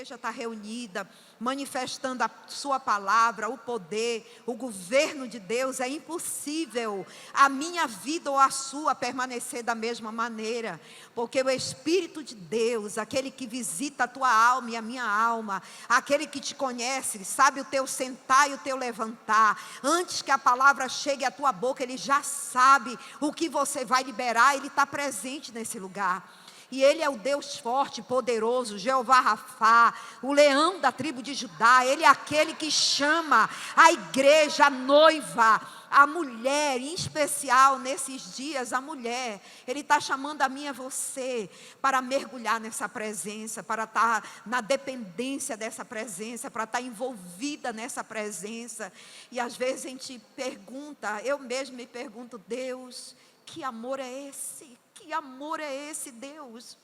igreja está reunida, manifestando a sua palavra, o poder, o governo de Deus, é impossível a minha vida ou a sua permanecer da mesma maneira, porque o Espírito de Deus, aquele que visita a tua alma e a minha alma, aquele que te conhece, sabe o teu sentar e o teu levantar, antes que a palavra chegue à tua boca, Ele já sabe o que você vai liberar, Ele está presente nesse lugar. E Ele é o Deus forte, poderoso, Jeová Rafá, o leão da tribo de Judá. Ele é aquele que chama a igreja, a noiva, a mulher, em especial nesses dias, a mulher. Ele está chamando a mim e a você para mergulhar nessa presença, para estar na dependência dessa presença, para estar envolvida nessa presença. E às vezes a gente pergunta, eu mesmo me pergunto, Deus, que amor é esse? Que amor é esse, Deus?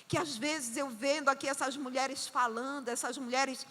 Que às vezes eu vendo aqui essas mulheres falando, essas mulheres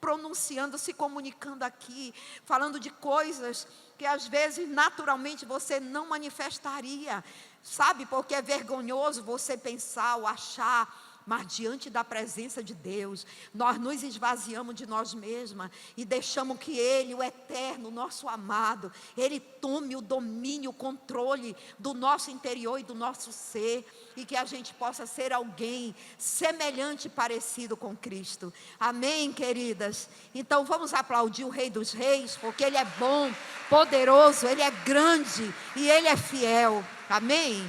pronunciando, se comunicando aqui, falando de coisas que às vezes naturalmente você não manifestaria, sabe? Porque é vergonhoso você pensar ou achar. Mas diante da presença de Deus, nós nos esvaziamos de nós mesmas e deixamos que Ele, o eterno, nosso amado, Ele tome o domínio, o controle do nosso interior e do nosso ser, e que a gente possa ser alguém semelhante e parecido com Cristo. Amém, queridas? Então vamos aplaudir o Rei dos Reis, porque Ele é bom, poderoso, Ele é grande e Ele é fiel. Amém?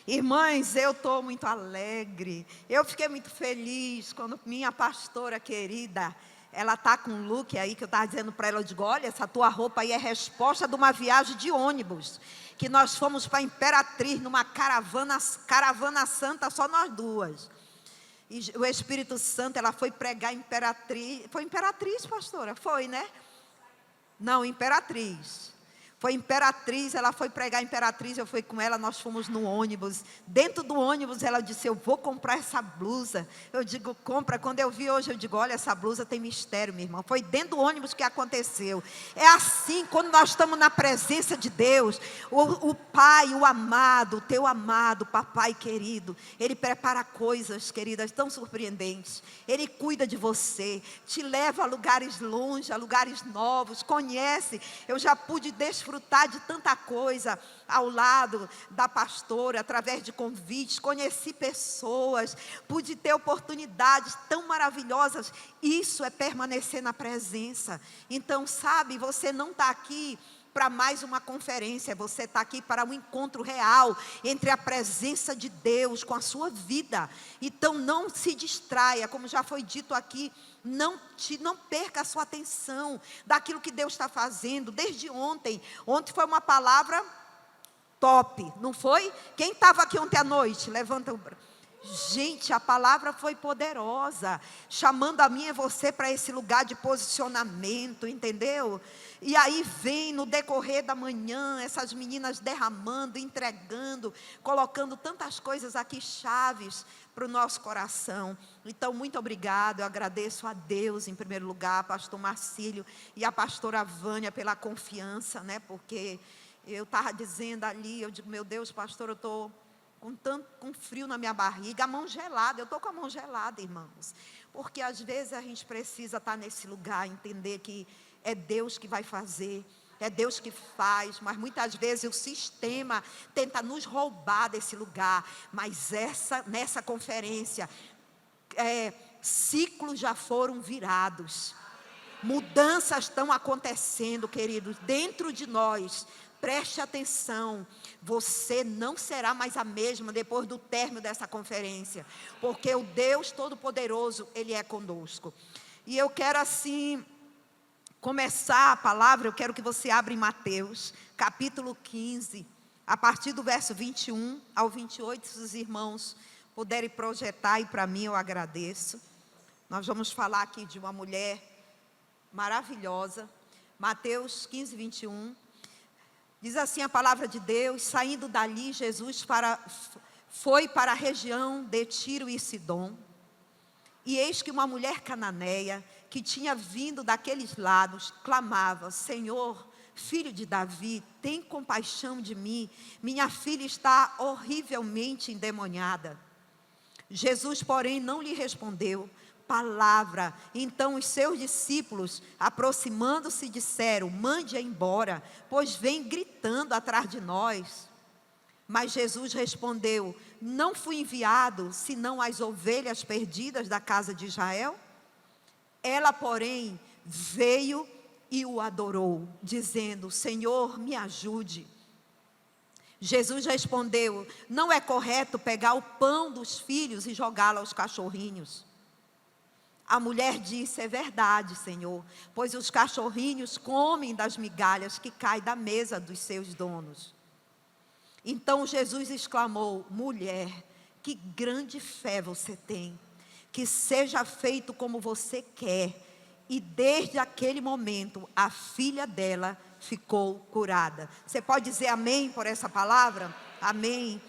Irmãs, eu estou muito alegre, eu fiquei muito feliz quando minha pastora querida, ela está com um look aí que eu estava dizendo para ela, eu digo, olha, essa tua roupa aí é resposta de uma viagem de ônibus, que nós fomos para Imperatriz, numa caravana santa, só nós duas. E o Espírito Santo, ela foi pregar Imperatriz, foi Imperatriz, pastora? Foi, né? Não, Imperatriz. Foi Imperatriz, ela foi pregar Imperatriz, eu fui com ela, nós fomos no ônibus. Dentro do ônibus ela disse, eu vou comprar essa blusa. Eu digo, compra. Quando eu vi hoje, eu digo, olha, essa blusa tem mistério, minha irmã. Foi dentro do ônibus que aconteceu. É assim, quando nós estamos na presença de Deus, o Pai, o amado, o teu amado, papai querido, Ele prepara coisas, queridas, tão surpreendentes. Ele cuida de você, te leva a lugares longe, a lugares novos, conhece. Eu já pude desfrutar de tanta coisa ao lado da pastora, através de convites, conheci pessoas, pude ter oportunidades tão maravilhosas. Isso é permanecer na presença. Então, sabe, você não está aqui para mais uma conferência, você está aqui para um encontro real entre a presença de Deus com a sua vida. Então não se distraia, como já foi dito aqui, não perca a sua atenção daquilo que Deus está fazendo. Desde ontem foi uma palavra top, não foi? Quem estava aqui ontem à noite? Levanta o braço. Gente, a palavra foi poderosa, chamando a mim e você para esse lugar de posicionamento, entendeu? E aí vem no decorrer da manhã, essas meninas derramando, entregando, colocando tantas coisas aqui, chaves para o nosso coração. Então, muito obrigado, eu agradeço a Deus em primeiro lugar, pastor Marcílio e a pastora Vânia pela confiança, né? Porque eu estava dizendo ali, eu digo, meu Deus, pastor, eu estou com frio na minha barriga, a mão gelada, eu estou com a mão gelada, irmãos, porque às vezes a gente precisa estar nesse lugar, entender que é Deus que vai fazer, é Deus que faz, mas muitas vezes o sistema tenta nos roubar desse lugar. Mas nessa conferência, ciclos já foram virados, mudanças estão acontecendo, queridos, dentro de nós. Preste atenção, você não será mais a mesma depois do término dessa conferência, porque o Deus Todo-Poderoso, Ele é conosco. E eu quero assim começar a palavra, eu quero que você abra em Mateus, capítulo 15, a partir do verso 21 ao 28, se os irmãos puderem projetar aí para mim, eu agradeço. Nós vamos falar aqui de uma mulher maravilhosa. Mateus 15, 21. Diz assim a palavra de Deus: saindo dali, Jesus foi para a região de Tiro e Sidom. E eis que uma mulher cananeia, que tinha vindo daqueles lados, clamava: Senhor, filho de Davi, tem compaixão de mim, minha filha está horrivelmente endemoniada. Jesus, porém, não lhe respondeu, palavra. Então os seus discípulos, aproximando-se, disseram: mande-a embora, pois vem gritando atrás de nós. Mas Jesus respondeu: não fui enviado senão as ovelhas perdidas da casa de Israel? Ela, porém, veio e o adorou, dizendo: Senhor, me ajude. Jesus respondeu: não é correto pegar o pão dos filhos e jogá-lo aos cachorrinhos. A mulher disse: é verdade, Senhor, pois os cachorrinhos comem das migalhas que caem da mesa dos seus donos. Então Jesus exclamou: mulher, que grande fé você tem, que seja feito como você quer. E desde aquele momento, a filha dela ficou curada. Você pode dizer amém por essa palavra? Amém.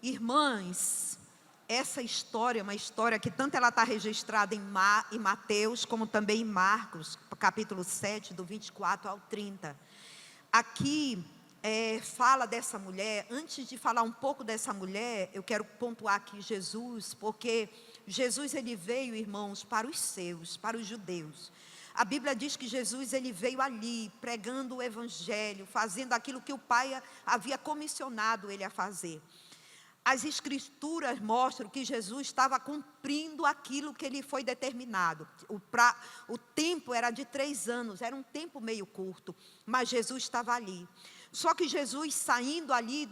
Irmãs, essa história é uma história que tanto ela está registrada em Mateus, como também em Marcos, capítulo 7, do 24 ao 30. Aqui fala dessa mulher. Antes de falar um pouco dessa mulher, eu quero pontuar aqui Jesus, porque Jesus, ele veio, irmãos, para os seus, para os judeus. A Bíblia diz que Jesus, ele veio ali, pregando o evangelho, fazendo aquilo que o Pai havia comissionado ele a fazer. As escrituras mostram que Jesus estava cumprindo aquilo que ele foi determinado. O tempo era de 3 anos, era um tempo meio curto, mas Jesus estava ali. Só que Jesus, saindo ali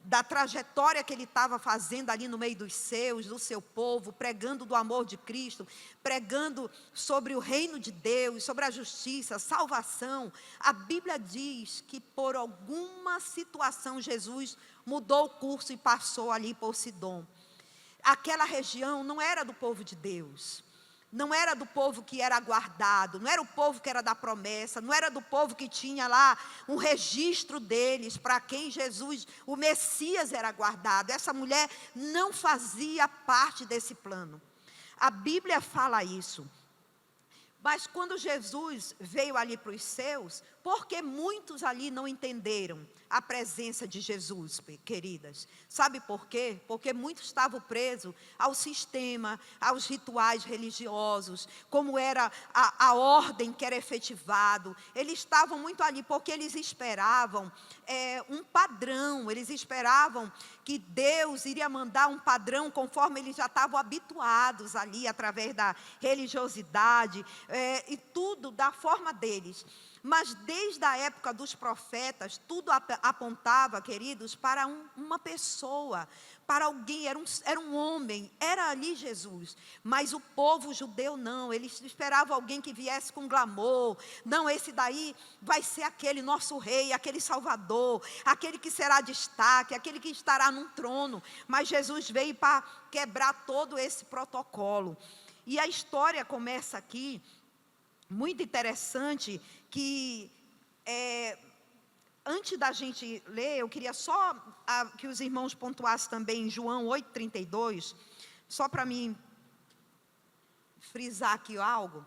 da trajetória que ele estava fazendo ali no meio dos seus, do seu povo, pregando do amor de Cristo, pregando sobre o reino de Deus, sobre a justiça, a salvação, a Bíblia diz que por alguma situação Jesus mudou o curso e passou ali por Sidom. Aquela região não era do povo de Deus, não era do povo que era guardado, não era o povo que era da promessa, não era do povo que tinha lá um registro deles, para quem Jesus, o Messias, era guardado. Essa mulher não fazia parte desse plano. A Bíblia fala isso. Mas quando Jesus veio ali para os seus, porque muitos ali não entenderam a presença de Jesus, queridas. Sabe por quê? Porque muitos estavam presos ao sistema, aos rituais religiosos, como era a ordem que era efetivado. Eles estavam muito ali porque eles esperavam um padrão, eles esperavam que Deus iria mandar um padrão conforme eles já estavam habituados ali, através da religiosidade, e tudo da forma deles. Mas desde a época dos profetas, tudo apontava, queridos, para uma pessoa, para alguém, era um homem, era ali Jesus. Mas o povo judeu não, eles esperavam alguém que viesse com glamour. Não, esse daí vai ser aquele nosso rei, aquele salvador, aquele que será destaque, aquele que estará num trono. Mas Jesus veio para quebrar todo esse protocolo. E a história começa aqui, muito interessante, que antes da gente ler, eu queria só que os irmãos pontuassem também em João 8,32, só para mim frisar aqui algo.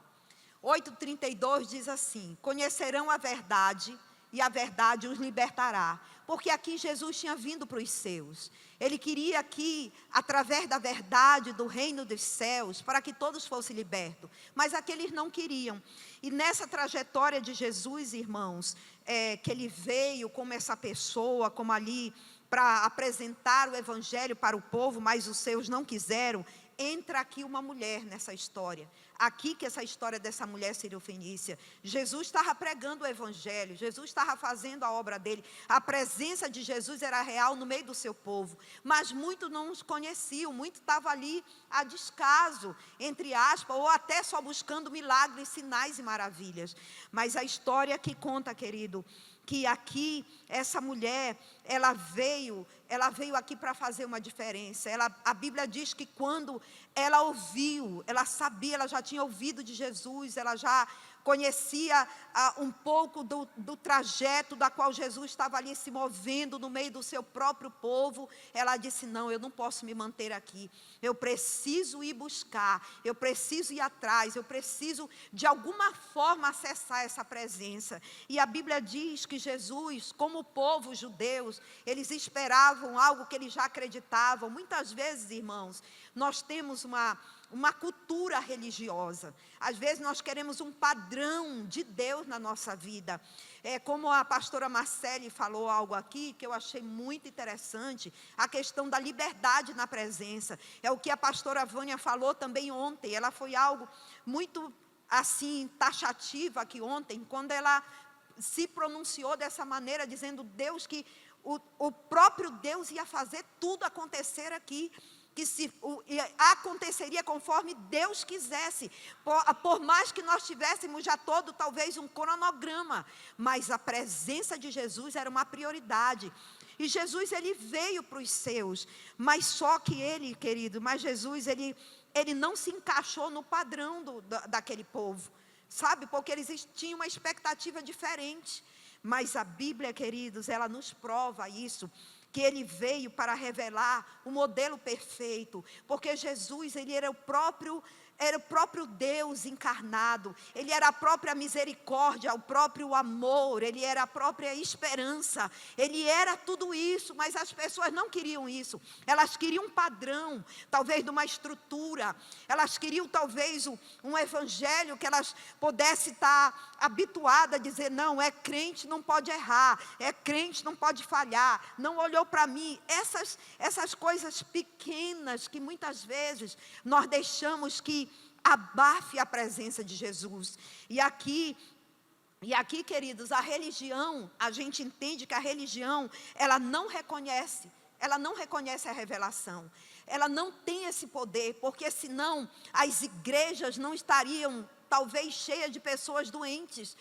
8,32 diz assim: conhecerão a verdade, e a verdade os libertará. Porque aqui Jesus tinha vindo para os seus. Ele queria aqui, através da verdade do reino dos céus, para que todos fossem libertos. Mas aqueles não queriam. E nessa trajetória de Jesus, irmãos, que ele veio como essa pessoa, como ali, para apresentar o evangelho para o povo, mas os seus não quiseram. Entra aqui uma mulher nessa história. Aqui que essa história dessa mulher sírio-fenícia. Jesus estava pregando o evangelho, Jesus estava fazendo a obra dele. A presença de Jesus era real no meio do seu povo. Mas muitos não os conheciam, muitos estavam ali a descaso, entre aspas, ou até só buscando milagres, sinais e maravilhas. Mas a história que conta, querido, que aqui essa mulher, ela veio aqui para fazer uma diferença. A Bíblia diz que quando ela ouviu, ela sabia, ela já tinha ouvido de Jesus, ela já conhecia um pouco do trajeto da qual Jesus estava ali se movendo no meio do seu próprio povo, ela disse: não, eu não posso me manter aqui, eu preciso ir buscar, eu preciso ir atrás, eu preciso de alguma forma acessar essa presença. E a Bíblia diz que Jesus, como o povo judeus, eles esperavam algo que eles já acreditavam. Muitas vezes, irmãos, nós temos uma cultura religiosa. Às vezes nós queremos um padrão de Deus na nossa vida. Como a pastora Marcele falou algo aqui, que eu achei muito interessante, a questão da liberdade na presença. É o que a pastora Vânia falou também ontem. Ela foi algo muito, assim, taxativa aqui ontem, quando ela se pronunciou dessa maneira, dizendo Deus que o próprio Deus ia fazer tudo acontecer aqui, que aconteceria conforme Deus quisesse, por mais que nós tivéssemos já todo talvez um cronograma, mas a presença de Jesus era uma prioridade. E Jesus, ele veio para os seus, mas só que ele, querido, Jesus, ele não se encaixou no padrão daquele povo, sabe, porque eles tinham uma expectativa diferente. Mas a Bíblia, queridos, ela nos prova isso, que ele veio para revelar o modelo perfeito, porque Jesus, ele era o próprio Deus encarnado, ele era a própria misericórdia, o próprio amor, ele era a própria esperança, ele era tudo isso, mas as pessoas não queriam isso, elas queriam um padrão, talvez de uma estrutura, elas queriam talvez um evangelho que elas pudessem estar habituadas a dizer: não, é crente, não pode errar, é crente, não pode falhar, não olhou para mim. Essas coisas pequenas que muitas vezes nós deixamos que abafe a presença de Jesus. E aqui, queridos, a religião, a gente entende que a religião, ela não reconhece a revelação. Ela não tem esse poder, porque senão as igrejas não estariam talvez cheia de pessoas doentes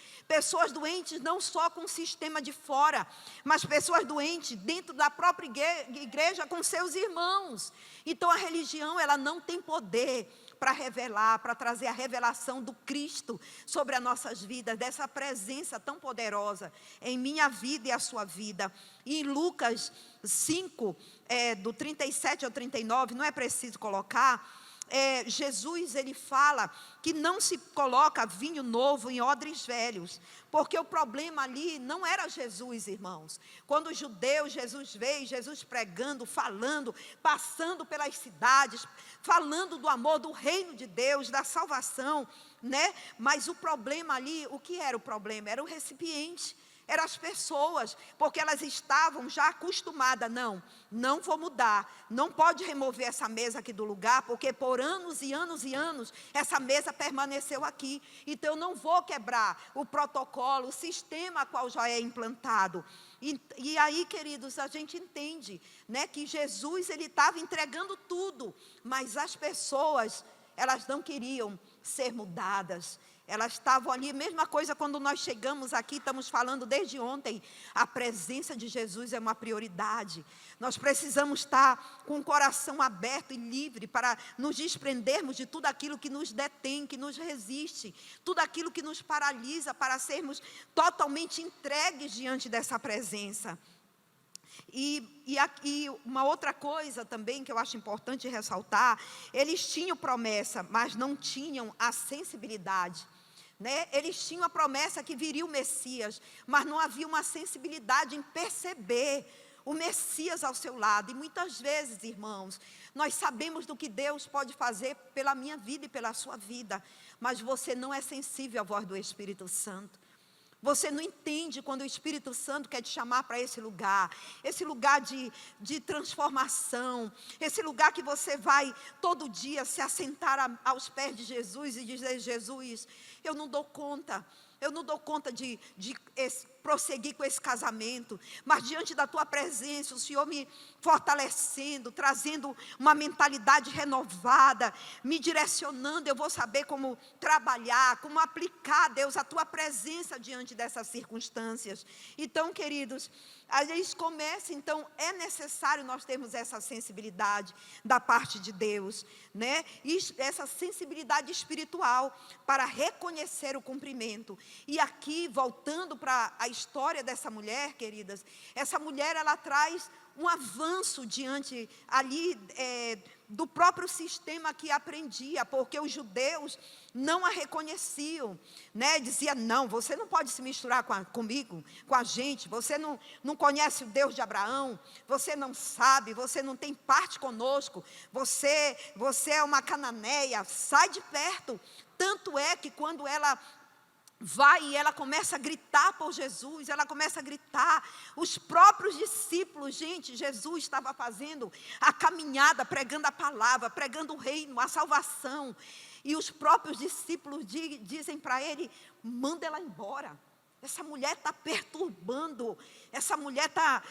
não só com o sistema de fora, mas pessoas doentes dentro da própria igreja com seus irmãos. Então a religião, ela não tem poder para revelar, para trazer a revelação do Cristo sobre as nossas vidas, dessa presença tão poderosa em minha vida e a sua vida. E em Lucas 5, do 37 ao 39, não é preciso colocar, Jesus, ele fala que não se coloca vinho novo em odres velhos, porque o problema ali não era Jesus, irmãos. Quando os judeus, Jesus veio, Jesus pregando, falando, passando pelas cidades, falando do amor, do reino de Deus, da salvação, né? Mas o problema ali, o que era o problema? Era o recipiente. Eram as pessoas, porque elas estavam já acostumadas. Não vou mudar, não pode remover essa mesa aqui do lugar, porque por anos e anos e anos, essa mesa permaneceu aqui. Então eu não vou quebrar o protocolo, o sistema qual já é implantado. E aí, queridos, a gente entende, né, que Jesus, ele estava entregando tudo, mas as pessoas, elas não queriam ser mudadas. Elas estavam ali, mesma coisa quando nós chegamos aqui, estamos falando desde ontem, a presença de Jesus é uma prioridade. Nós precisamos estar com o coração aberto e livre para nos desprendermos de tudo aquilo que nos detém, que nos resiste, tudo aquilo que nos paralisa, para sermos totalmente entregues diante dessa presença. E aqui uma outra coisa também que eu acho importante ressaltar: eles tinham promessa, mas não tinham a sensibilidade, né? Eles tinham a promessa que viria o Messias, mas não havia uma sensibilidade em perceber o Messias ao seu lado. E muitas vezes, irmãos, nós sabemos do que Deus pode fazer pela minha vida e pela sua vida, mas você não é sensível à voz do Espírito Santo. Você não entende quando o Espírito Santo quer te chamar para esse lugar de transformação, esse lugar que você vai todo dia se assentar aos pés de Jesus e dizer: Jesus, eu não dou conta de prosseguir com esse casamento, mas diante da tua presença, o Senhor me fortalecendo, trazendo uma mentalidade renovada, me direcionando, eu vou saber como trabalhar, como aplicar, Deus, a tua presença diante dessas circunstâncias. Então, queridos, a gente começa, então, é necessário nós termos essa sensibilidade da parte de Deus, né? E essa sensibilidade espiritual para reconhecer o cumprimento. E aqui, voltando para a história dessa mulher, queridas, essa mulher, ela traz um avanço diante ali do próprio sistema que aprendia, porque os judeus não a reconheciam, né? Dizia, não, você não pode se misturar comigo, com a gente, você não conhece o Deus de Abraão, você não sabe, você não tem parte conosco, você é uma cananeia, sai de perto. Tanto é que quando ela vai e ela começa a gritar por Jesus, ela começa a gritar, os próprios discípulos, gente, Jesus estava fazendo a caminhada, pregando a palavra, pregando o reino, a salvação, e os próprios discípulos dizem para ele, manda ela embora, essa mulher está perturbando, essa mulher está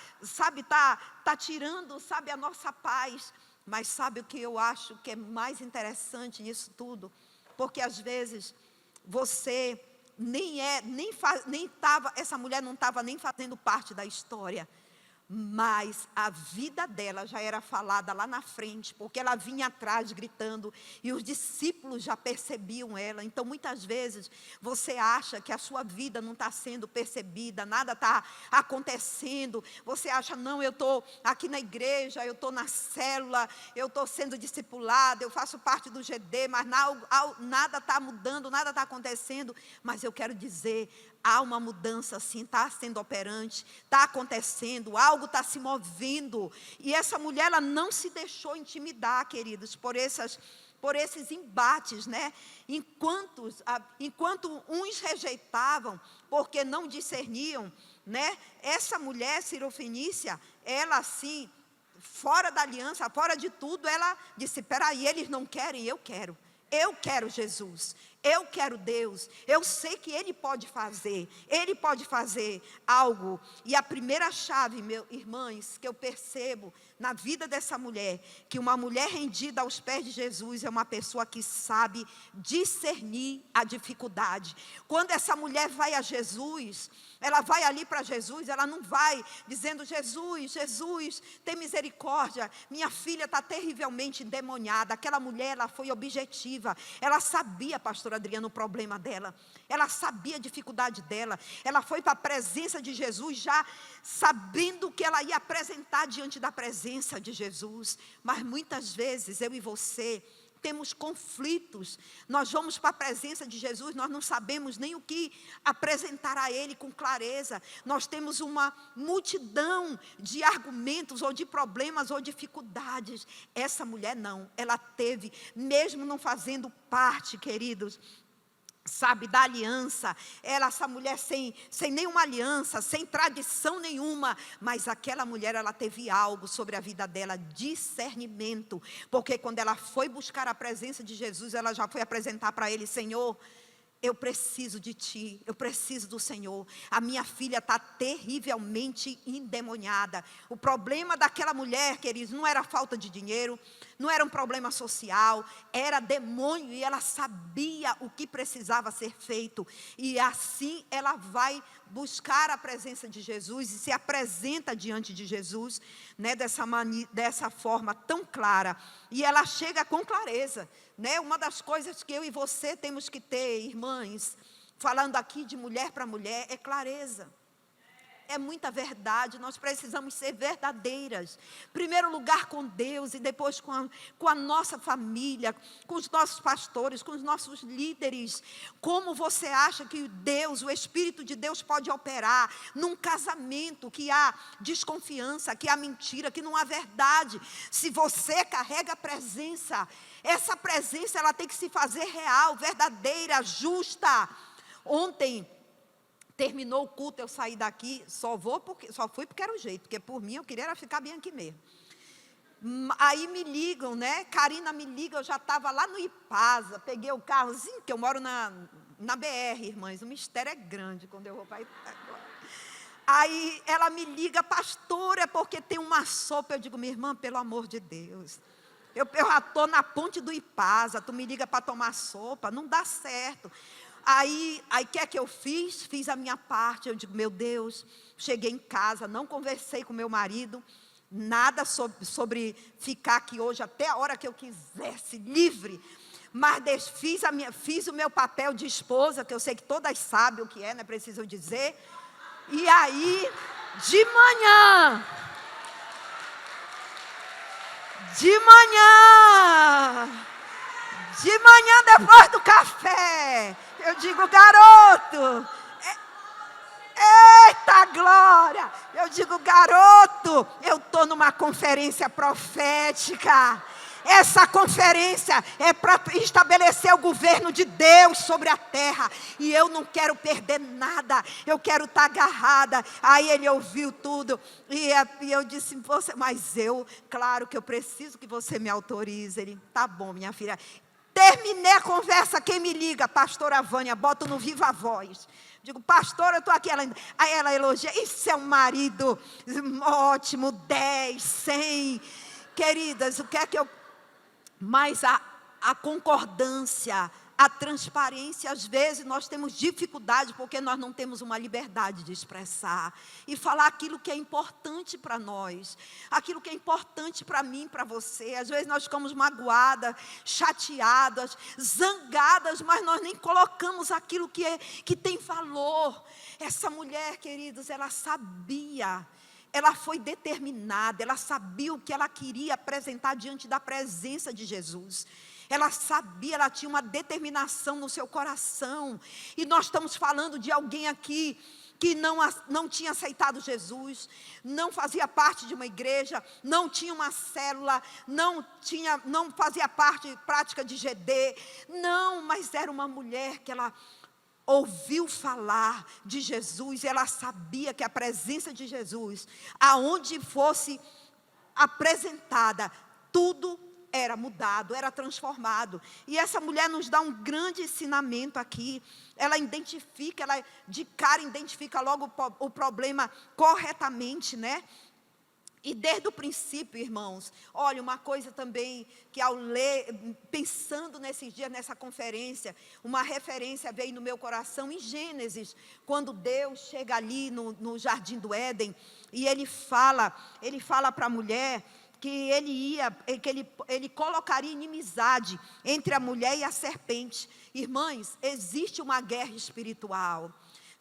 tirando, a nossa paz. Mas sabe o que eu acho que é mais interessante nisso tudo? Porque às vezes você essa mulher não estava nem fazendo parte da história, mas a vida dela já era falada lá na frente, porque ela vinha atrás gritando, e os discípulos já percebiam ela. Então muitas vezes você acha que a sua vida não está sendo percebida, nada está acontecendo, você acha, não, eu estou aqui na igreja, eu estou na célula, eu estou sendo discipulada, eu faço parte do GD, mas nada está mudando, nada está acontecendo. Mas eu quero dizer, há uma mudança sim, está sendo operante, está acontecendo, algo está se movendo. E essa mulher, ela não se deixou intimidar, queridos, por esses embates, né? Enquanto uns rejeitavam, porque não discerniam, né? Essa mulher sirofenícia, ela assim, fora da aliança, fora de tudo, ela disse, peraí, eles não querem, eu quero. Eu quero Jesus, eu quero Deus, eu sei que Ele pode fazer algo. E a primeira chave, meus irmãos, que eu percebo na vida dessa mulher, que uma mulher rendida aos pés de Jesus é uma pessoa que sabe discernir a dificuldade. Quando essa mulher vai a Jesus, ela vai ali para Jesus, ela não vai dizendo, Jesus, tem misericórdia, minha filha está terrivelmente endemoniada. Aquela mulher, ela foi objetiva, ela sabia, pastor Adriano, o problema dela, ela sabia a dificuldade dela, ela foi para a presença de Jesus já sabendo que ela ia apresentar diante da presença de Jesus. Mas muitas vezes eu e você temos conflitos, nós vamos para a presença de Jesus, nós não sabemos nem o que apresentar a Ele com clareza, nós temos uma multidão de argumentos, ou de problemas, ou dificuldades. Essa mulher não, ela teve, mesmo não fazendo parte, queridos, da aliança, essa mulher sem nenhuma aliança, sem tradição nenhuma, mas aquela mulher, ela teve algo sobre a vida dela, discernimento, porque quando ela foi buscar a presença de Jesus, ela já foi apresentar para Ele, Senhor, eu preciso de Ti, eu preciso do Senhor, a minha filha está terrivelmente endemoniada. O problema daquela mulher, queridos, não era falta de dinheiro, não era um problema social, era demônio, e ela sabia o que precisava ser feito. E assim ela vai buscar a presença de Jesus e se apresenta diante de Jesus, né, dessa forma tão clara. E ela chega com clareza, né? Uma das coisas que eu e você temos que ter, irmãs, falando aqui de mulher para mulher, é clareza. É muita verdade, nós precisamos ser verdadeiras. Primeiro lugar com Deus e depois com a nossa família, com os nossos pastores, com os nossos líderes. Como você acha que Deus, o Espírito de Deus pode operar num casamento que há desconfiança, que há mentira, que não há verdade? Se você carrega a presença, essa presença ela tem que se fazer real, verdadeira, justa. Ontem, terminou o culto, eu saí daqui, só fui porque era o jeito, porque por mim eu queria era ficar bem aqui mesmo. Aí me ligam, né? Karina me liga, eu já estava lá no Ipasa, peguei o carrozinho, que eu moro na BR, irmãs, o mistério é grande quando eu vou para Ipasa. Aí ela me liga, pastora, é porque tem uma sopa. Eu digo, minha irmã, pelo amor de Deus, eu já estou na ponte do Ipasa, tu me liga para tomar sopa, não dá certo. Aí o que é que eu fiz? Fiz a minha parte. Eu digo, meu Deus, cheguei em casa, não conversei com meu marido, nada sobre ficar aqui hoje até a hora que eu quisesse, livre. Mas fiz o meu papel de esposa, que eu sei que todas sabem o que é, não é preciso dizer. E aí, de manhã, depois do café, eu digo, garoto, eita glória! Eu digo, garoto, eu estou numa conferência profética. Essa conferência é para estabelecer o governo de Deus sobre a terra. E eu não quero perder nada. Eu quero estar agarrada. Aí ele ouviu tudo. E eu disse, mas claro que eu preciso que você me autorize. Ele, tá bom, minha filha. Terminei a conversa, quem me liga? Pastora Vânia, boto no viva voz. Digo, pastora, eu estou aqui. Aí ela elogia, isso é um marido ótimo, 10, 100. Queridas, o que é que eu... Mas a concordância, a transparência, às vezes nós temos dificuldade porque nós não temos uma liberdade de expressar e falar aquilo que é importante para nós, aquilo que é importante para mim, para você. Às vezes nós ficamos magoadas, chateadas, zangadas, mas nós nem colocamos aquilo que tem valor. Essa mulher, queridos, ela sabia. Ela foi determinada, ela sabia o que ela queria apresentar diante da presença de Jesus. Ela sabia, ela tinha uma determinação no seu coração. E nós estamos falando de alguém aqui que não tinha aceitado Jesus, não fazia parte de uma igreja, não tinha uma célula, não fazia prática de GD, não, mas era uma mulher que ela ouviu falar de Jesus, ela sabia que a presença de Jesus, aonde fosse apresentada, tudo era mudado, era transformado. E essa mulher nos dá um grande ensinamento aqui. Ela de cara identifica logo o problema corretamente, né? E desde o princípio, irmãos, olha, uma coisa também que ao ler, pensando nesses dias, nessa conferência, uma referência veio no meu coração em Gênesis, quando Deus chega ali no Jardim do Éden, e ele fala para a mulher que ele colocaria inimizade entre a mulher e a serpente. Irmãs, existe uma guerra espiritual.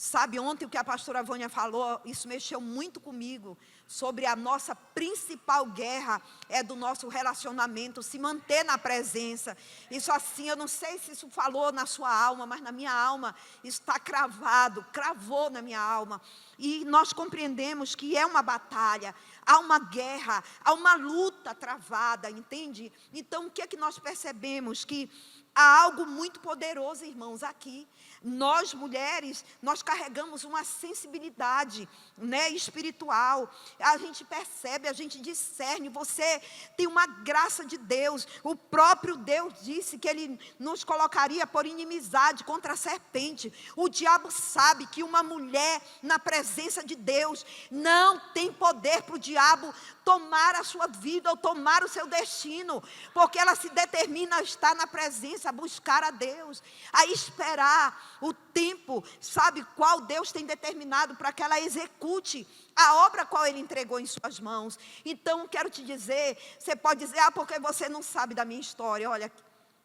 Sabe, ontem o que a pastora Vânia falou, isso mexeu muito comigo, sobre a nossa principal guerra é do nosso relacionamento, se manter na presença. Isso assim, eu não sei se isso falou na sua alma, mas na minha alma, isso está cravou na minha alma. E nós compreendemos que é uma batalha, há uma guerra, há uma luta travada, entende? Então, o que é que nós percebemos? Que há algo muito poderoso, irmãos, aqui. Nós, mulheres, nós carregamos uma sensibilidade, né, espiritual. A gente percebe, a gente discerne. Você tem uma graça de Deus. O próprio Deus disse que Ele nos colocaria por inimizade contra a serpente. O diabo sabe que uma mulher na presença de Deus não tem poder para o diabo tomar a sua vida ou tomar o seu destino, porque ela se determina a estar na presença, a buscar a Deus, a esperar o tempo, sabe, qual Deus tem determinado para que ela execute a obra qual Ele entregou em suas mãos. Então, quero te dizer, você pode dizer, porque você não sabe da minha história. Olha,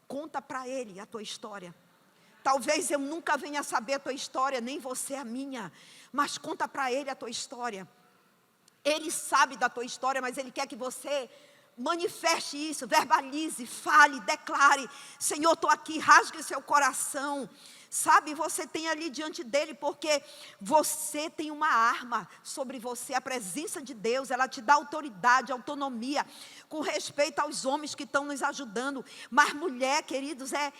conta para Ele a tua história. Talvez eu nunca venha saber a tua história, nem você a minha, mas conta para Ele a tua história. Ele sabe da tua história, mas Ele quer que você manifeste isso, verbalize, fale, declare: Senhor, estou aqui, rasgue seu coração. Sabe, você tem ali diante dele, porque você tem uma arma sobre você, a presença de Deus, ela te dá autoridade, autonomia, com respeito aos homens que estão nos ajudando. Mas mulher, queridos, é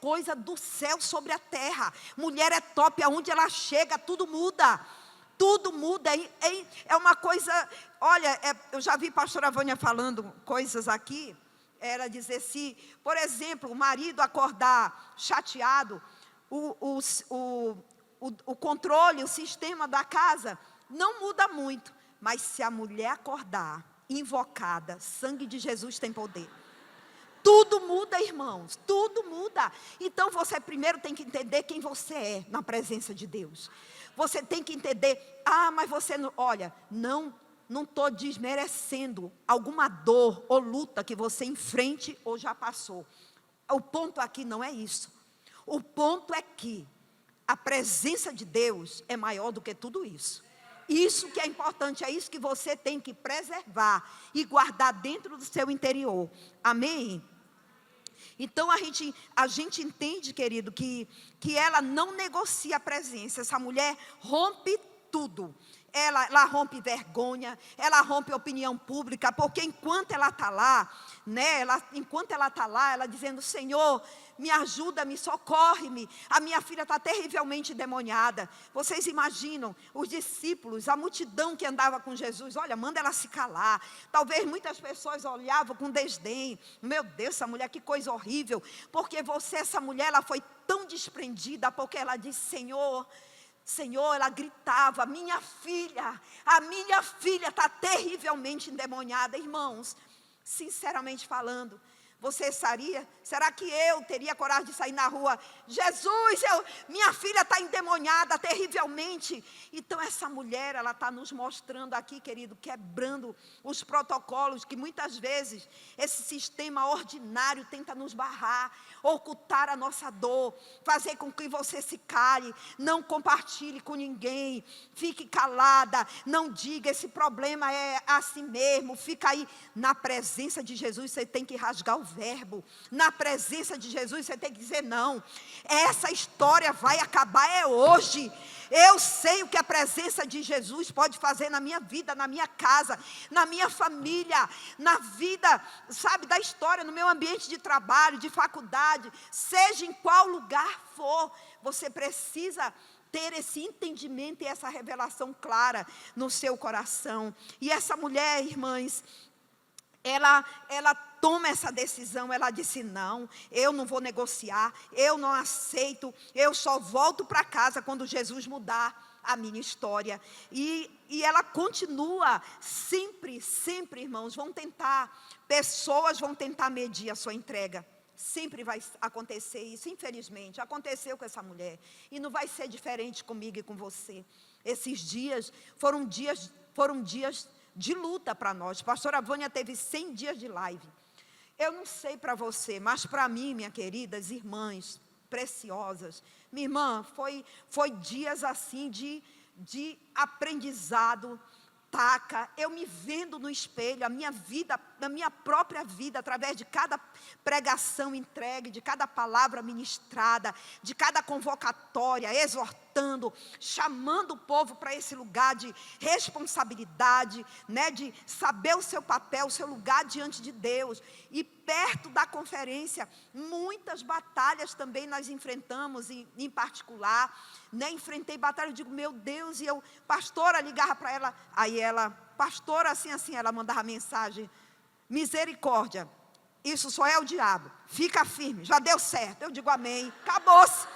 coisa do céu sobre a terra. Mulher é top, aonde ela chega, tudo muda. Tudo muda, é uma coisa, olha, eu já vi a pastora Vânia falando coisas aqui, era dizer se, por exemplo, o marido acordar chateado, o controle, o sistema da casa não muda muito, mas se a mulher acordar invocada, sangue de Jesus tem poder. Tudo muda, irmãos, tudo muda. Então você primeiro tem que entender quem você é na presença de Deus. Você tem que entender, mas você não, olha, não estou desmerecendo alguma dor ou luta que você enfrente ou já passou. O ponto aqui não é isso. O ponto é que a presença de Deus é maior do que tudo isso. Isso que é importante, é isso que você tem que preservar e guardar dentro do seu interior. Amém? Então a gente entende, querido, que ela não negocia a presença. Essa mulher rompe tudo. Ela rompe vergonha, ela rompe opinião pública, porque enquanto ela está lá, né, ela dizendo, Senhor, me ajuda, me socorre-me, a minha filha está terrivelmente endemoniada. Vocês imaginam, os discípulos, a multidão que andava com Jesus, olha, manda ela se calar. Talvez muitas pessoas olhavam com desdém, meu Deus, essa mulher, que coisa horrível, porque essa mulher, ela foi tão desprendida, porque ela disse, Senhor, ela gritava, a minha filha está terrivelmente endemoniada. Irmãos, sinceramente falando, será que eu teria coragem de sair na rua? Jesus, minha filha está endemoniada terrivelmente. Então essa mulher, ela está nos mostrando aqui, querido, quebrando os protocolos que muitas vezes esse sistema ordinário tenta nos barrar, ocultar a nossa dor, fazer com que você se cale, não compartilhe com ninguém, fique calada, não diga, esse problema é assim mesmo, fica aí. Na presença de Jesus você tem que rasgar o verbo, na presença de Jesus você tem que dizer, não, essa história vai acabar hoje. Eu sei o que a presença de Jesus pode fazer na minha vida, na minha casa, na minha família, na vida, sabe, da história, no meu ambiente de trabalho, de faculdade, seja em qual lugar for. Você precisa ter esse entendimento e essa revelação clara no seu coração. E essa mulher, irmãs, ela toma essa decisão. Ela disse, não, eu não vou negociar, eu não aceito, eu só volto para casa quando Jesus mudar a minha história. E ela continua, sempre, irmãos, pessoas vão tentar medir a sua entrega. Sempre vai acontecer isso, infelizmente, aconteceu com essa mulher, e não vai ser diferente comigo e com você. Esses dias foram dias de luta para nós. Pastora Vânia teve 100 dias de live. Eu não sei para você, mas para mim, minhas queridas irmãs preciosas, minha irmã, foi dias assim de aprendizado. Eu me vendo no espelho, a minha vida, a minha própria vida, através de cada pregação entregue, de cada palavra ministrada, de cada convocatória, exortando, chamando o povo para esse lugar de responsabilidade, né, de saber o seu papel, o seu lugar diante de Deus. E perto da conferência, muitas batalhas também nós enfrentamos, em particular, né, enfrentei batalha, eu digo, meu Deus, e eu, pastora, ligava para ela, aí ela, pastora, assim, ela mandava mensagem, misericórdia, isso só é o diabo, fica firme, já deu certo. Eu digo amém, acabou-se,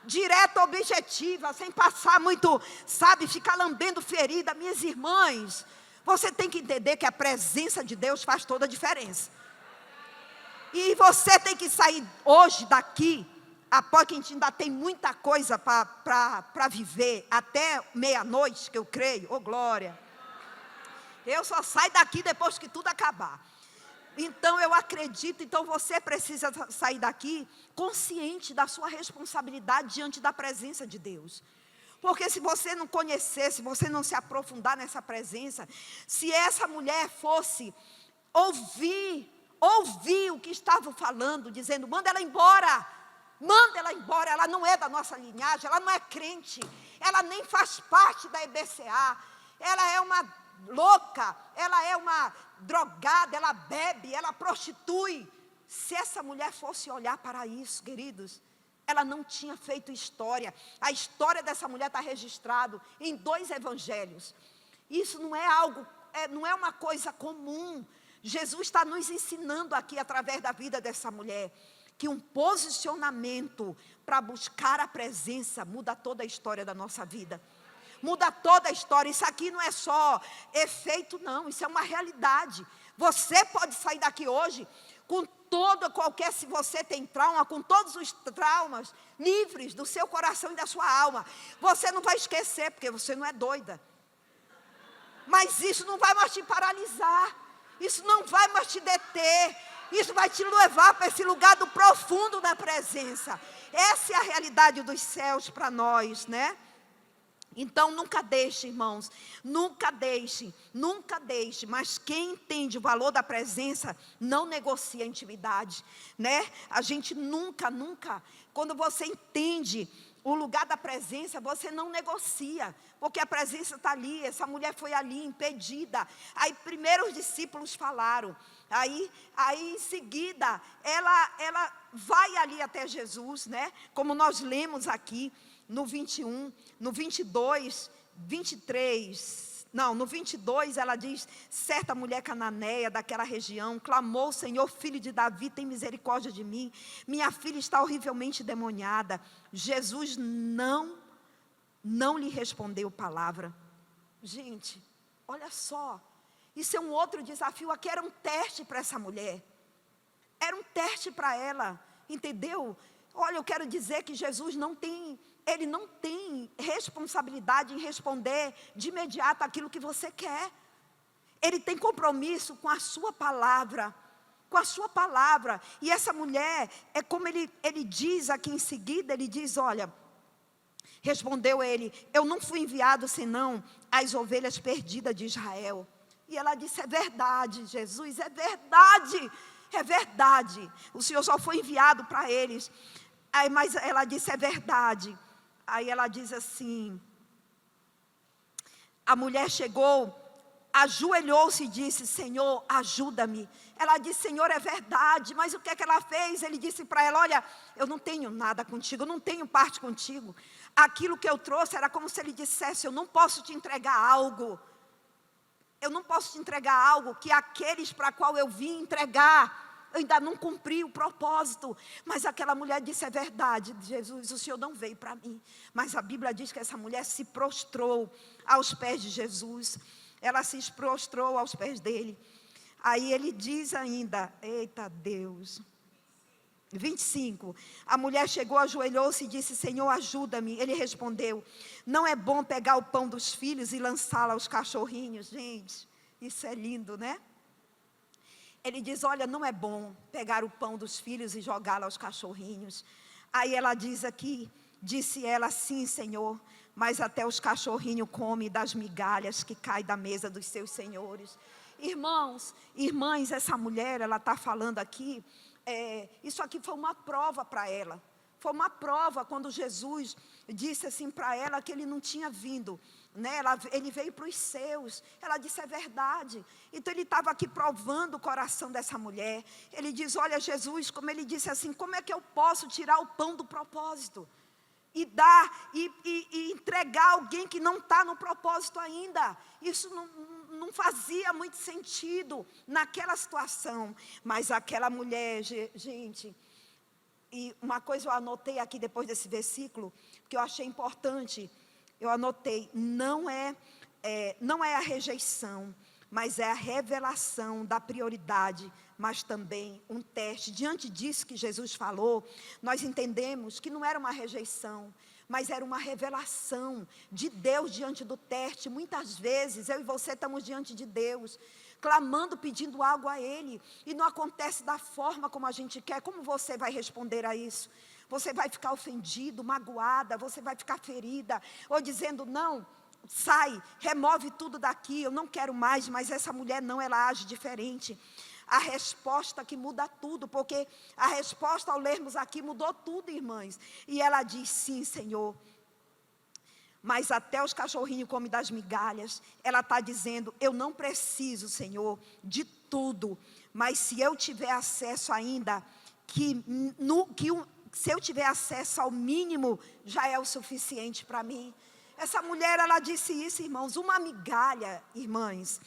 direta, objetiva, sem passar muito, sabe, ficar lambendo ferida. Minhas irmãs, você tem que entender que a presença de Deus faz toda a diferença. E você tem que sair hoje daqui, após que a gente ainda tem muita coisa para viver, até meia-noite, que eu creio, oh glória. Eu só saio daqui depois que tudo acabar. Então eu acredito, então você precisa sair daqui consciente da sua responsabilidade diante da presença de Deus. Porque se você não conhecer, se você não se aprofundar nessa presença, se essa mulher fosse ouvir o que estavam falando, dizendo, manda ela embora, ela não é da nossa linhagem, ela não é crente, ela nem faz parte da EBCA, ela é uma louca, ela é uma drogada, ela bebe, ela prostitui. Se essa mulher fosse olhar para isso, queridos, ela não tinha feito história. A história dessa mulher está registrada em 2 evangelhos. Isso não é algo, não é uma coisa comum. Jesus está nos ensinando aqui, através da vida dessa mulher, que um posicionamento para buscar a presença muda toda a história da nossa vida. Muda toda a história. Isso aqui não é só efeito, não. Isso é uma realidade. Você pode sair daqui hoje com se você tem trauma, com todos os traumas livres do seu coração e da sua alma. Você não vai esquecer, porque você não é doida. Mas isso não vai mais te paralisar. Isso não vai mais te deter. Isso vai te levar para esse lugar do profundo da presença. Essa é a realidade dos céus para nós, né? Então, nunca deixe, irmãos, nunca deixe, mas quem entende o valor da presença, não negocia a intimidade, né? A gente nunca, quando você entende o lugar da presença, você não negocia, porque a presença está ali, essa mulher foi ali, impedida. Aí primeiro os discípulos falaram, aí em seguida, ela vai ali até Jesus, né? Como nós lemos aqui, no 21, no 22, 23, não, no 22 ela diz, certa mulher cananeia daquela região, clamou, Senhor, filho de Davi, tem misericórdia de mim, minha filha está horrivelmente demoniada. Jesus não lhe respondeu palavra. Gente, olha só, isso é um outro desafio, aqui era um teste para essa mulher, era um teste para ela, entendeu? Olha, eu quero dizer que Jesus Ele não tem responsabilidade em responder de imediato aquilo que você quer. Ele tem compromisso com a sua palavra. Com a sua palavra. E essa mulher, é como ele diz aqui em seguida, ele diz, olha, respondeu ele, eu não fui enviado senão as ovelhas perdidas de Israel. E ela disse, é verdade, Jesus, é verdade. É verdade. O Senhor só foi enviado para eles. Aí, mas ela disse, é verdade. Aí ela diz assim, a mulher chegou, ajoelhou-se e disse, Senhor, ajuda-me. Ela disse, Senhor, é verdade, mas o que é que ela fez? Ele disse para ela, olha, eu não tenho nada contigo, eu não tenho parte contigo. Aquilo que eu trouxe era como se ele dissesse, eu não posso te entregar algo. Eu não posso te entregar algo que aqueles para qual eu vim entregar, eu ainda não cumpri o propósito. Mas aquela mulher disse, é verdade, Jesus, o Senhor não veio para mim. Mas a Bíblia diz que essa mulher se prostrou aos pés de Jesus. Ela se prostrou aos pés dele. Aí ele diz ainda, eita Deus, 25, a mulher chegou, ajoelhou-se e disse, Senhor, ajuda-me. Ele respondeu, não é bom pegar o pão dos filhos e lançá-lo aos cachorrinhos. Gente, isso é lindo, né? Ele diz, olha, não é bom pegar o pão dos filhos e jogá-lo aos cachorrinhos. Aí ela diz aqui, disse ela, sim, Senhor, mas até os cachorrinhos comem das migalhas que caem da mesa dos seus senhores. Irmãos, irmãs, essa mulher, ela está falando aqui, isso aqui foi uma prova para ela. Foi uma prova quando Jesus disse assim para ela que ele não tinha vindo, né? Ele veio para os seus. Ela disse, é verdade. Então ele estava aqui provando o coração dessa mulher. Ele diz, olha Jesus, como ele disse assim, como é que eu posso tirar o pão do propósito? E dar, e entregar alguém que não está no propósito ainda. Isso não fazia muito sentido naquela situação. Mas aquela mulher, gente, e uma coisa eu anotei aqui depois desse versículo, que eu achei importante, eu anotei, não é a rejeição, mas é a revelação da prioridade, mas também um teste. Diante disso que Jesus falou, nós entendemos que não era uma rejeição, mas era uma revelação de Deus diante do teste. Muitas vezes eu e você estamos diante de Deus, clamando, pedindo algo a Ele, e não acontece da forma como a gente quer. Como você vai responder a isso? Você vai ficar ofendido, magoada, você vai ficar ferida, ou dizendo, não, sai, remove tudo daqui, eu não quero mais. Mas essa mulher não, ela age diferente. A resposta que muda tudo, porque a resposta ao lermos aqui mudou tudo, irmãs. E ela diz, sim, Senhor, mas até os cachorrinhos comem das migalhas. Ela está dizendo, eu não preciso, Senhor, de tudo, mas se eu tiver acesso ainda, se eu tiver acesso ao mínimo, já é o suficiente para mim. Essa mulher, ela disse isso, irmãos, uma migalha, irmãs,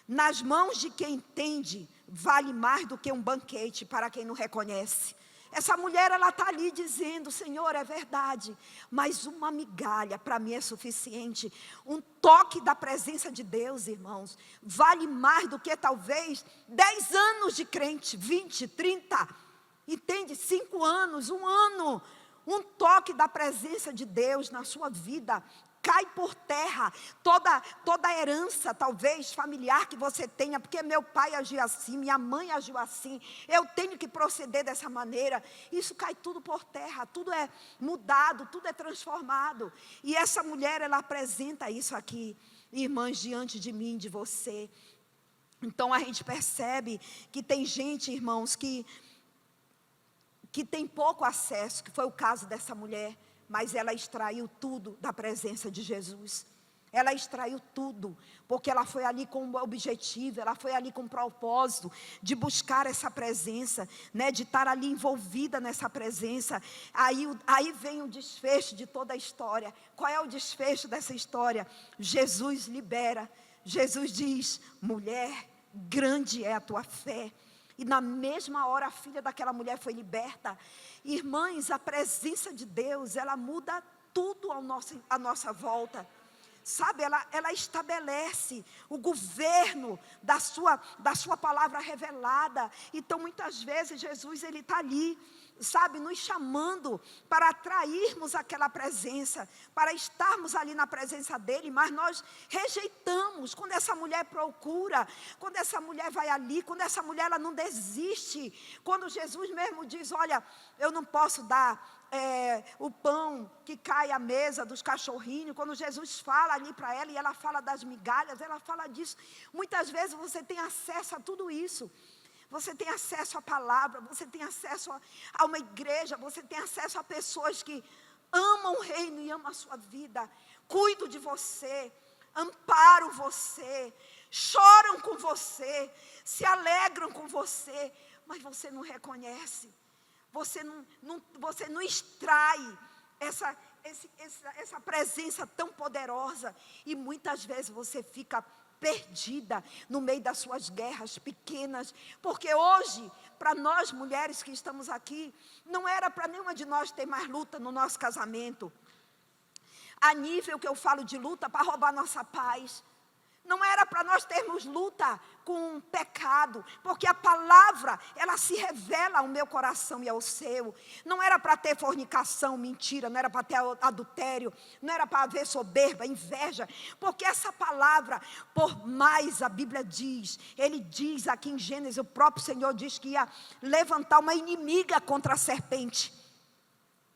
nas mãos de quem entende, vale mais do que um banquete para quem não reconhece. Essa mulher, ela está ali dizendo: Senhor, é verdade, mas uma migalha para mim é suficiente. Um toque da presença de Deus, irmãos, vale mais do que talvez 10 anos de crente, 20, 30, entende? 5 anos, 1 ano. Um toque da presença de Deus na sua vida, cai por terra toda a herança, talvez, familiar que você tenha, porque meu pai agiu assim, minha mãe agiu assim, eu tenho que proceder dessa maneira. Isso cai tudo por terra, tudo é mudado, tudo é transformado. E essa mulher, ela apresenta isso aqui, irmãs, diante de mim, de você. Então a gente percebe que tem gente, irmãos, que tem pouco acesso, que foi o caso dessa mulher, mas ela extraiu tudo da presença de Jesus. Ela extraiu tudo, porque ela foi ali com um objetivo, ela foi ali com um propósito de buscar essa presença, né, de estar ali envolvida nessa presença. Aí vem o desfecho de toda a história. Qual é o desfecho dessa história? Jesus libera. Jesus diz: mulher, grande é a tua fé. E na mesma hora a filha daquela mulher foi liberta. Irmãs, a presença de Deus, ela muda tudo à nossa volta. Sabe, ela estabelece o governo da sua palavra revelada. Então muitas vezes Jesus, ele está ali, sabe, nos chamando para atrairmos aquela presença, para estarmos ali na presença dele, mas nós rejeitamos. Quando essa mulher procura, quando essa mulher vai ali, quando essa mulher, ela não desiste, quando Jesus mesmo diz: olha, eu não posso dar o pão que cai à mesa dos cachorrinhos, quando Jesus fala ali para ela, e ela fala das migalhas, ela fala disso. Muitas vezes você tem acesso a tudo isso. Você tem acesso à palavra, você tem acesso a uma igreja, você tem acesso a pessoas que amam o reino e amam a sua vida, cuidam de você, amparam você, choram com você, se alegram com você, mas você não reconhece, você não extrai essa presença tão poderosa, e muitas vezes você fica perdida no meio das suas guerras pequenas, porque hoje, para nós mulheres que estamos aqui, não era para nenhuma de nós ter mais luta no nosso casamento, a nível que eu falo de luta para roubar nossa paz. Não era para nós termos luta com pecado, porque a palavra, ela se revela ao meu coração e ao seu. Não era para ter fornicação, mentira, não era para ter adultério, não era para haver soberba, inveja, porque essa palavra, por mais a Bíblia diz, ele diz aqui em Gênesis, o próprio Senhor diz que ia levantar uma inimiga contra a serpente.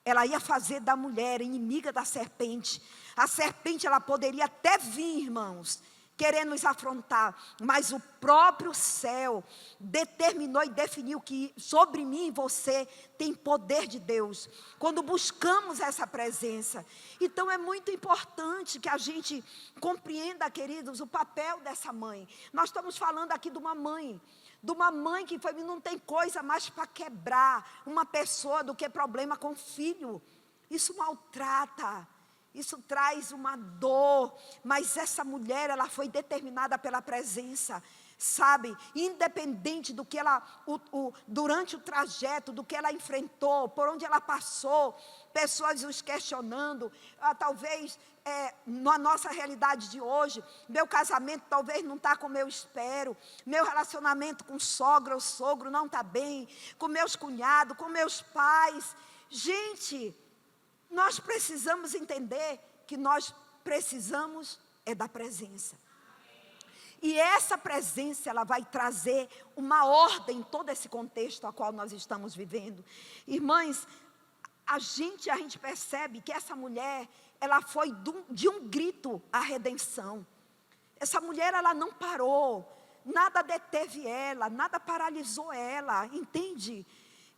Ela ia fazer da mulher inimiga da serpente. A serpente, ela poderia até vir, irmãos, querer nos afrontar, mas o próprio céu determinou e definiu que sobre mim e você tem poder de Deus, quando buscamos essa presença. Então é muito importante que a gente compreenda, queridos, o papel dessa mãe. Nós estamos falando aqui de uma mãe que foi, não tem coisa mais para quebrar uma pessoa do que problema com filho. Isso maltrata. Isso traz uma dor, mas essa mulher, ela foi determinada pela presença, sabe? Independente do que ela, durante o trajeto, do que ela enfrentou, por onde ela passou, pessoas os questionando, talvez na nossa realidade de hoje, meu casamento talvez não está como eu espero, meu relacionamento com sogra ou sogro não está bem, com meus cunhados, com meus pais. Gente, nós precisamos entender que nós precisamos da presença. E essa presença, ela vai trazer uma ordem em todo esse contexto a qual nós estamos vivendo. Irmãs, a gente percebe que essa mulher, ela foi de um grito à redenção. Essa mulher, ela não parou, nada deteve ela, nada paralisou ela, entende?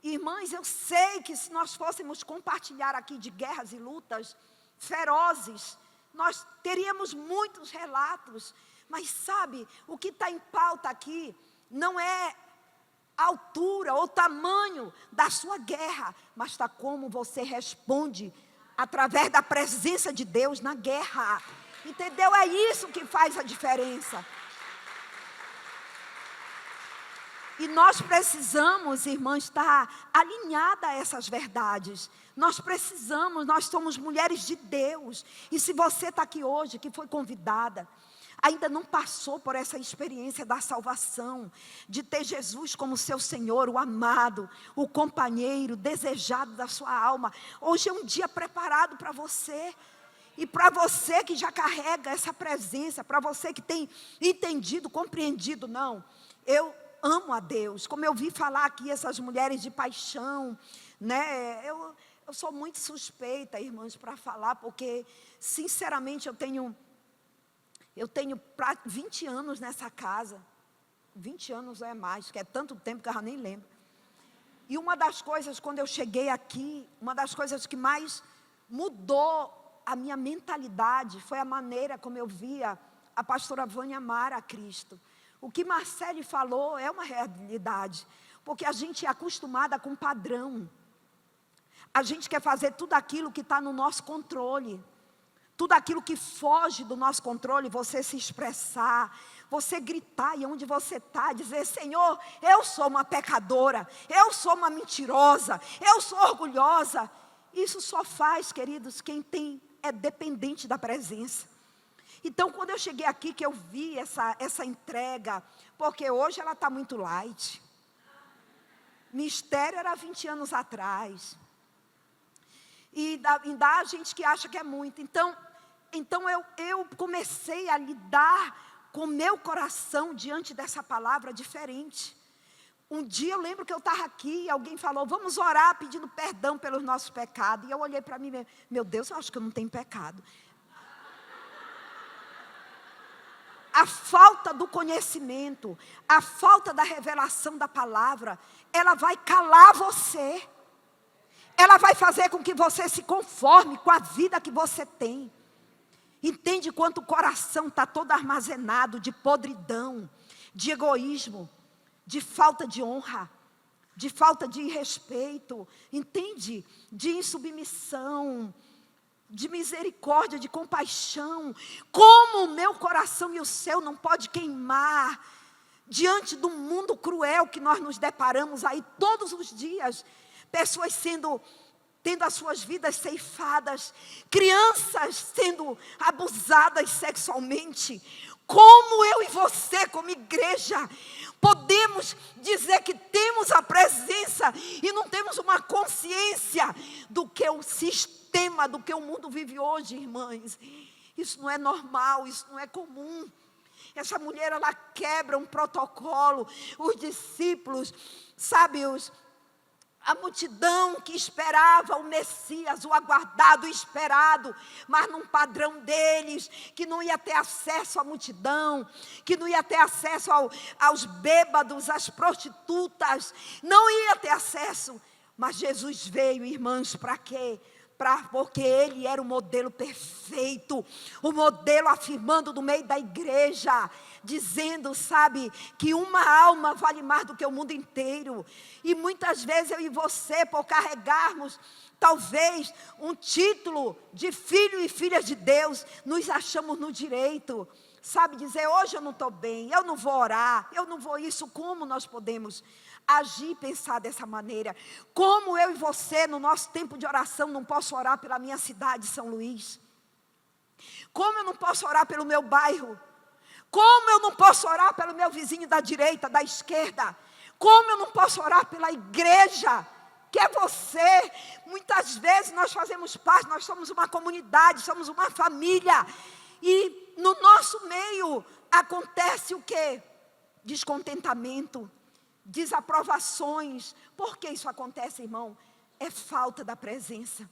Irmãs, eu sei que se nós fôssemos compartilhar aqui de guerras e lutas ferozes, nós teríamos muitos relatos, mas sabe, o que está em pauta aqui não é a altura ou tamanho da sua guerra, mas está como você responde através da presença de Deus na guerra, entendeu? É isso que faz a diferença. E nós precisamos, irmãs, estar alinhada a essas verdades. Nós precisamos, nós somos mulheres de Deus. E se você está aqui hoje, que foi convidada, ainda não passou por essa experiência da salvação, de ter Jesus como seu Senhor, o amado, o companheiro, desejado da sua alma, hoje é um dia preparado para você. E para você que já carrega essa presença, para você que tem entendido, compreendido, não, eu amo a Deus. Como eu vi falar aqui, essas mulheres de paixão, né? Eu sou muito suspeita, irmãs, para falar, porque, sinceramente, eu tenho 20 anos nessa casa. 20 anos é mais, que é tanto tempo que eu já nem lembro. E uma das coisas, quando eu cheguei aqui, uma das coisas que mais mudou a minha mentalidade foi a maneira como eu via a pastora Vânia amar a Cristo. O que Marcele falou é uma realidade, porque a gente é acostumada com padrão. A gente quer fazer tudo aquilo que está no nosso controle. Tudo aquilo que foge do nosso controle, você se expressar, você gritar e onde você está, dizer: Senhor, eu sou uma pecadora, eu sou uma mentirosa, eu sou orgulhosa. Isso só faz, queridos, quem é dependente da presença. Então, quando eu cheguei aqui, que eu vi essa entrega, porque hoje ela está muito light. Mistério era 20 anos atrás. E ainda há gente que acha que é muito. Então eu comecei a lidar com o meu coração diante dessa palavra diferente. Um dia eu lembro que eu estava aqui e alguém falou: vamos orar pedindo perdão pelos nossos pecados. E eu olhei para mim, meu Deus, eu acho que eu não tenho pecado. A falta do conhecimento, a falta da revelação da palavra, ela vai calar você. Ela vai fazer com que você se conforme com a vida que você tem. Entende quanto o coração está todo armazenado de podridão, de egoísmo, de falta de honra, de falta de respeito, entende? De insubmissão, de misericórdia, de compaixão. Como o meu coração e o seu não pode queimar diante do mundo cruel que nós nos deparamos aí todos os dias. Pessoas tendo as suas vidas ceifadas, crianças sendo abusadas sexualmente. Como eu e você, como igreja, podemos dizer que temos a presença e não temos uma consciência do que o sistema, do que o mundo vive hoje, irmãs? Isso não é normal, isso não é comum. Essa mulher, ela quebra um protocolo. Os discípulos, sabe, a multidão que esperava o Messias, o aguardado, o esperado, mas num padrão deles, que não ia ter acesso à multidão, que não ia ter acesso aos bêbados, às prostitutas, não ia ter acesso. Mas Jesus veio, irmãs, para quê? Porque Ele era o modelo perfeito, o modelo afirmando no meio da igreja, dizendo, sabe, que uma alma vale mais do que o mundo inteiro. E muitas vezes eu e você, por carregarmos talvez um título de filho e filhas de Deus, nos achamos no direito, sabe, dizer: hoje eu não estou bem, eu não vou orar, eu não vou isso. Como nós podemos agir e pensar dessa maneira? Como eu e você, no nosso tempo de oração, não posso orar pela minha cidade, São Luís? Como eu não posso orar pelo meu bairro? Como eu não posso orar pelo meu vizinho da direita, da esquerda? Como eu não posso orar pela igreja, que é você? Muitas vezes nós fazemos parte, nós somos uma comunidade, somos uma família, e no nosso meio acontece o quê? Descontentamento, desaprovações. Por que isso acontece, irmão? É falta da presença.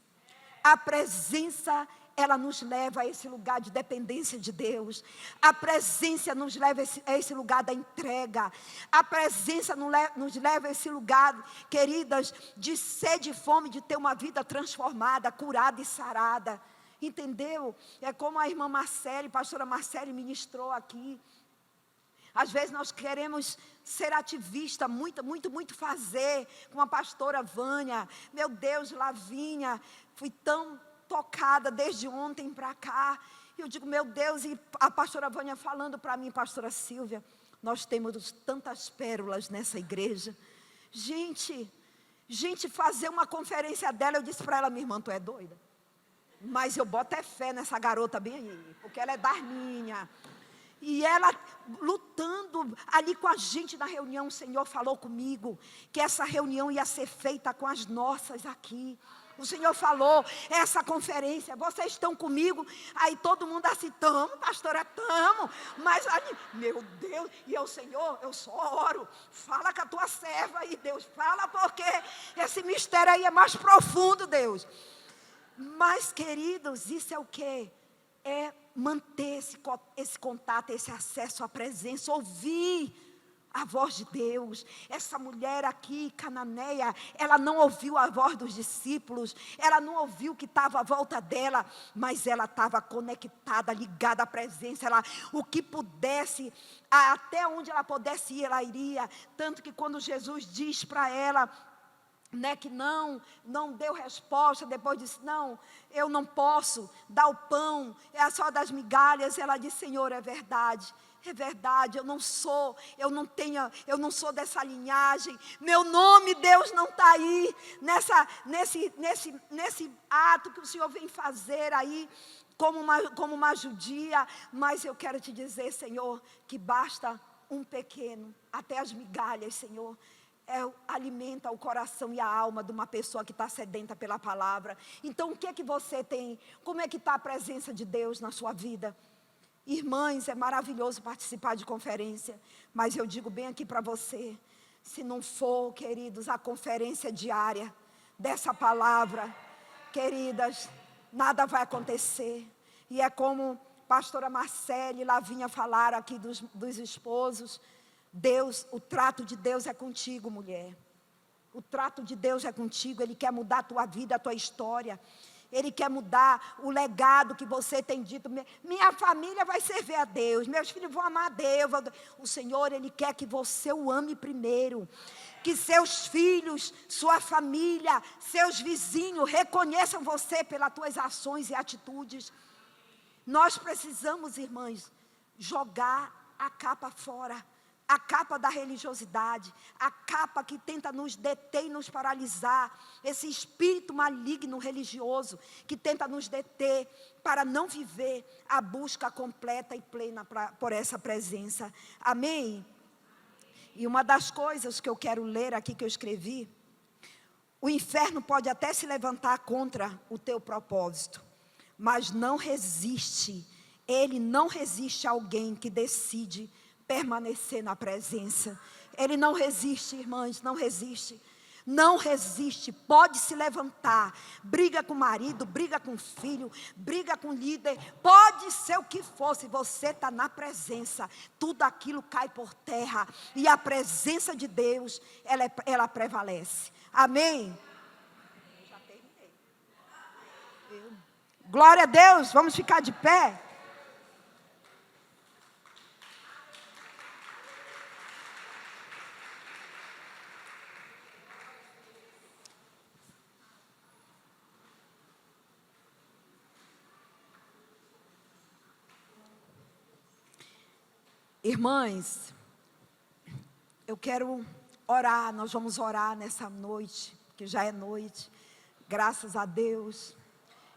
A presença, ela nos leva a esse lugar de dependência de Deus. A presença nos leva a esse lugar da entrega. A presença nos leva a esse lugar, queridas, de sede e fome, de ter uma vida transformada, curada e sarada. Entendeu? É como a irmã Marcele, pastora Marcele ministrou aqui. Às vezes nós queremos ser ativista, muito fazer, com a pastora Vânia. Meu Deus, Lavínia, fui tão tocada desde ontem para cá. E eu digo: meu Deus, e a pastora Vânia falando para mim: pastora Silvia, Nós temos tantas pérolas nessa igreja. Gente, fazer uma conferência dela, eu disse para ela: minha irmã, tu é doida? Mas eu boto fé nessa garota bem aí, porque ela é das minhas. E ela lutando ali com a gente na reunião, o Senhor falou comigo que essa reunião ia ser feita com as nossas aqui. O Senhor falou, essa conferência, vocês estão comigo? Aí todo mundo assim, estamos, pastora, estamos. Mas, meu Deus, e eu, Senhor, eu só oro. Fala com a tua serva aí, Deus. Fala, porque esse mistério aí é mais profundo, Deus. Mas, queridos, isso é o quê? É manter esse contato, esse acesso à presença, ouvir a voz de Deus. Essa mulher aqui, cananeia, ela não ouviu a voz dos discípulos, ela não ouviu o que estava à volta dela, mas ela estava conectada, ligada à presença. O que pudesse, até onde ela pudesse ir, ela iria. Tanto que quando Jesus diz para ela, que não deu resposta, depois disse: não, eu não posso dar o pão, é só das migalhas. Ela disse: Senhor, é verdade, eu não sou dessa linhagem, meu nome, Deus, não está aí, nesse ato que o Senhor vem fazer aí, como uma judia. Mas eu quero te dizer, Senhor, que basta um pequeno, até as migalhas, Senhor, alimenta o coração e a alma de uma pessoa que está sedenta pela palavra. Então, o que é que você tem? Como é que está a presença de Deus na sua vida? Irmãs, é maravilhoso participar de conferência, mas eu digo bem aqui para você, se não for, queridos, a conferência diária dessa palavra, queridas, nada vai acontecer. E é como pastora Marcele lá vinha falar aqui dos esposos. Deus, o trato de Deus é contigo, mulher. O trato de Deus é contigo. Ele quer mudar a tua vida, a tua história. Ele quer mudar o legado que você tem dito. Minha família vai servir a Deus, meus filhos vão amar a Deus. O Senhor, Ele quer que você o ame primeiro. Que seus filhos, sua família, seus vizinhos reconheçam você pelas tuas ações e atitudes. Nós precisamos, irmãs, jogar a capa fora. A capa da religiosidade, a capa que tenta nos deter e nos paralisar, esse espírito maligno religioso que tenta nos deter para não viver a busca completa e plena por essa presença. Amém? E uma das coisas que eu quero ler aqui que eu escrevi: o inferno pode até se levantar contra o teu propósito, mas não resiste, ele não resiste a alguém que decide permanecer na presença. Ele não resiste, irmãs, não resiste. Não resiste, pode se levantar, briga com o marido, briga com o filho, briga com o líder, pode ser o que for, se você está na presença, tudo aquilo cai por terra, e a presença de Deus, ela prevalece. Amém? Já terminei. Glória a Deus, vamos ficar de pé. Irmãs, eu quero orar, nós vamos orar nessa noite, que já é noite, graças a Deus.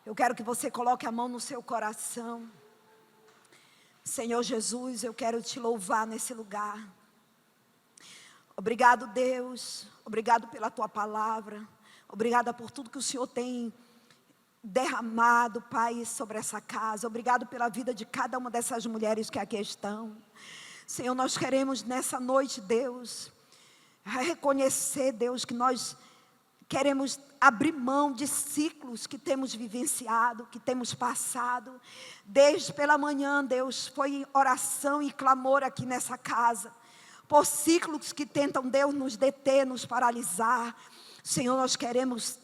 Eu quero que você coloque a mão no seu coração. Senhor Jesus, eu quero te louvar nesse lugar. Obrigado, Deus, obrigado pela tua palavra, obrigada por tudo que o Senhor tem derramado, Pai, sobre essa casa. Obrigado pela vida de cada uma dessas mulheres que aqui estão. Senhor, nós queremos nessa noite, Deus, reconhecer, Deus, que nós queremos abrir mão de ciclos que temos vivenciado, que temos passado. Desde pela manhã, Deus, foi oração e clamor aqui nessa casa, por ciclos que tentam, Deus, nos deter, nos paralisar. Senhor, nós queremos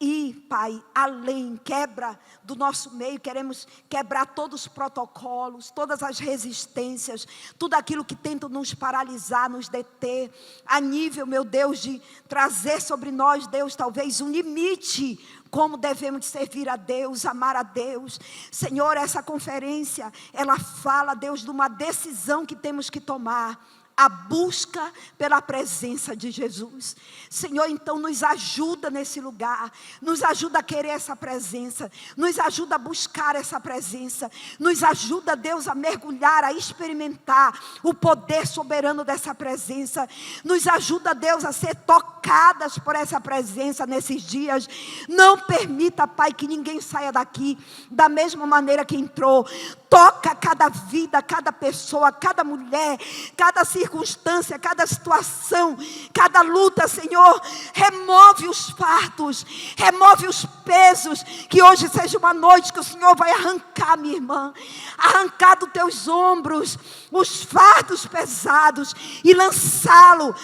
ir, Pai, além, quebra do nosso meio, queremos quebrar todos os protocolos, todas as resistências, tudo aquilo que tenta nos paralisar, nos deter, a nível, meu Deus, de trazer sobre nós, Deus, talvez um limite, como devemos servir a Deus, amar a Deus. Senhor, essa conferência, ela fala, Deus, de uma decisão que temos que tomar. a busca pela presença de Jesus. Senhor, então nos ajuda nesse lugar, nos ajuda a querer essa presença, nos ajuda a buscar essa presença, nos ajuda, Deus, a mergulhar, a experimentar o poder soberano dessa presença, nos ajuda, Deus, a ser tocadas por essa presença nesses dias. Não permita, Pai, que ninguém saia daqui da mesma maneira que entrou. Toca cada vida, cada pessoa, cada mulher, cada circunstância, cada situação, cada luta, Senhor. Remove os fardos, remove os pesos. Que hoje seja uma noite que o Senhor vai arrancar, minha irmã, arrancar dos teus ombros os fardos pesados e lançá-lo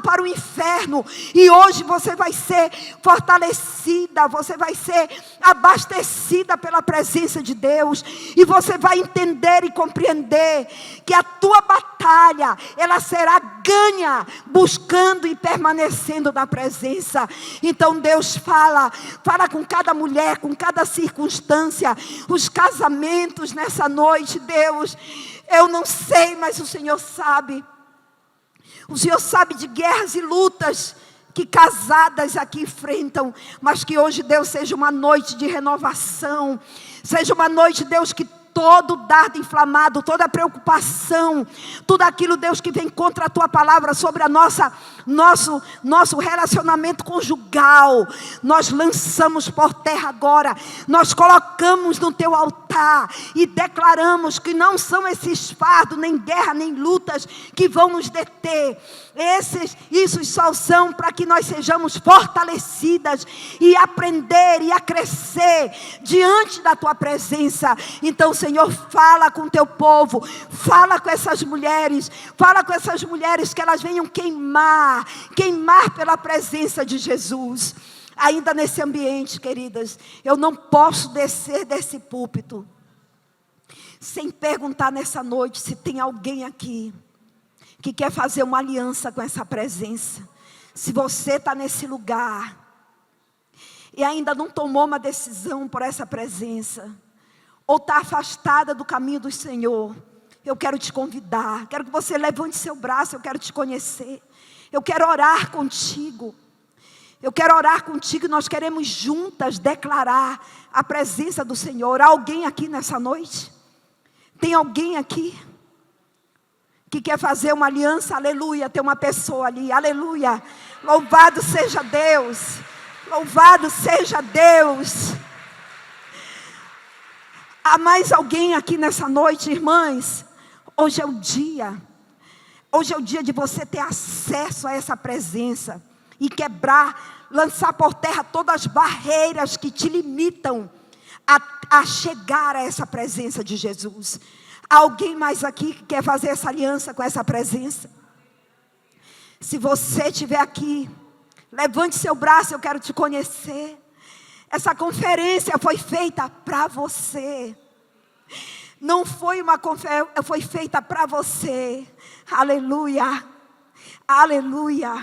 para o inferno. E hoje você vai ser fortalecida, você vai ser abastecida pela presença de Deus. E você vai entender e compreender que a tua batalha, ela será ganha buscando e permanecendo na presença. Então Deus fala com cada mulher, com cada circunstância, os casamentos nessa noite. Deus, eu não sei, mas o Senhor sabe. O Senhor sabe de guerras e lutas que casadas aqui enfrentam, mas que hoje, Deus, seja uma noite de renovação, seja uma noite, Deus, que todo dardo inflamado, toda preocupação, tudo aquilo, Deus, que vem contra a tua palavra sobre a nosso relacionamento conjugal, nós lançamos por terra agora, nós colocamos no teu altar e declaramos que não são esses fardos, nem guerra, nem lutas que vão nos deter. Isso só são para que nós sejamos fortalecidas e aprender e a crescer diante da tua presença. Então, Senhor, fala com o teu povo, fala com essas mulheres que elas venham queimar pela presença de Jesus. Ainda nesse ambiente, queridas, eu não posso descer desse púlpito sem perguntar nessa noite se tem alguém aqui que quer fazer uma aliança com essa presença. Se você está nesse lugar e ainda não tomou uma decisão por essa presença, ou está afastada do caminho do Senhor, eu quero te convidar, quero que você levante seu braço, eu quero te conhecer, eu quero orar contigo, nós queremos juntas declarar a presença do Senhor. Há alguém aqui nessa noite? Tem alguém aqui que quer fazer uma aliança? Aleluia, tem uma pessoa ali, aleluia, louvado seja Deus, louvado seja Deus. Há mais alguém aqui nessa noite, irmãs? Hoje é o dia de você ter acesso a essa presença e quebrar, lançar por terra todas as barreiras que te limitam a chegar a essa presença de Jesus. Há alguém mais aqui que quer fazer essa aliança com essa presença? Se você estiver aqui, levante seu braço, eu quero te conhecer. Essa conferência foi feita para você. Não foi uma conferência, foi feita para você. Aleluia, aleluia.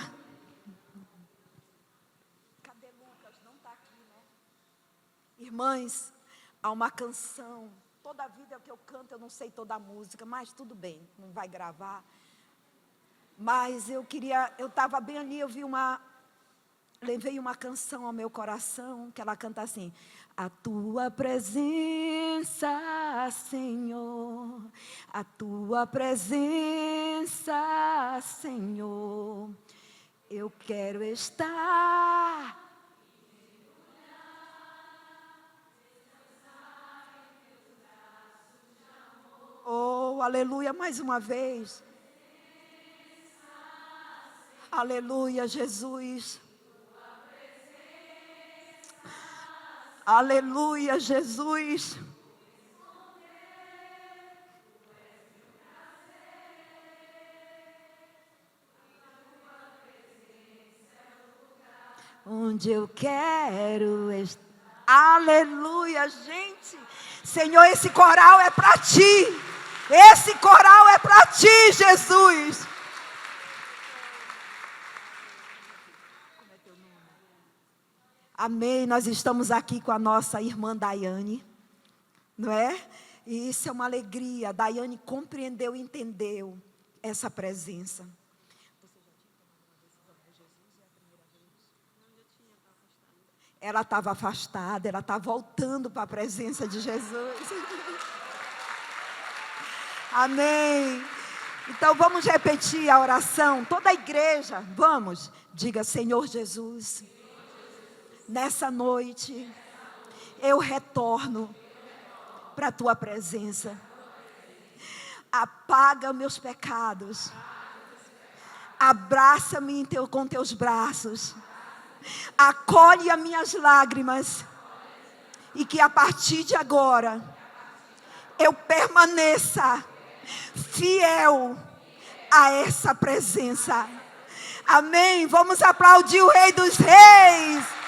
Cadê Lucas? Não está aqui, né? Irmãs, há uma canção. Toda a vida que eu canto, eu não sei toda a música, mas tudo bem, não vai gravar. Mas eu estava bem ali, levei uma canção ao meu coração, que ela canta assim: a tua presença, Senhor, a tua presença, Senhor, eu quero estar. Oh, aleluia, mais uma vez. Aleluia, Jesus. Aleluia, Jesus. Onde eu quero estar. Aleluia, gente. Senhor, esse coral é para ti. Esse coral é para ti, Jesus. Como é teu nome? Amém. Nós estamos aqui com a nossa irmã Daiane, não é? E isso é uma alegria. Daiane compreendeu e entendeu essa presença. Ela estava afastada, ela está voltando para a presença de Jesus. Amém. Então vamos repetir a oração, toda a igreja, vamos. Diga: Senhor Jesus, nessa noite eu retorno para a tua presença. Apaga meus pecados, abraça-me com teus braços, acolhe as minhas lágrimas, e que a partir de agora eu permaneça fiel a essa presença. Amém. Vamos aplaudir o Rei dos Reis.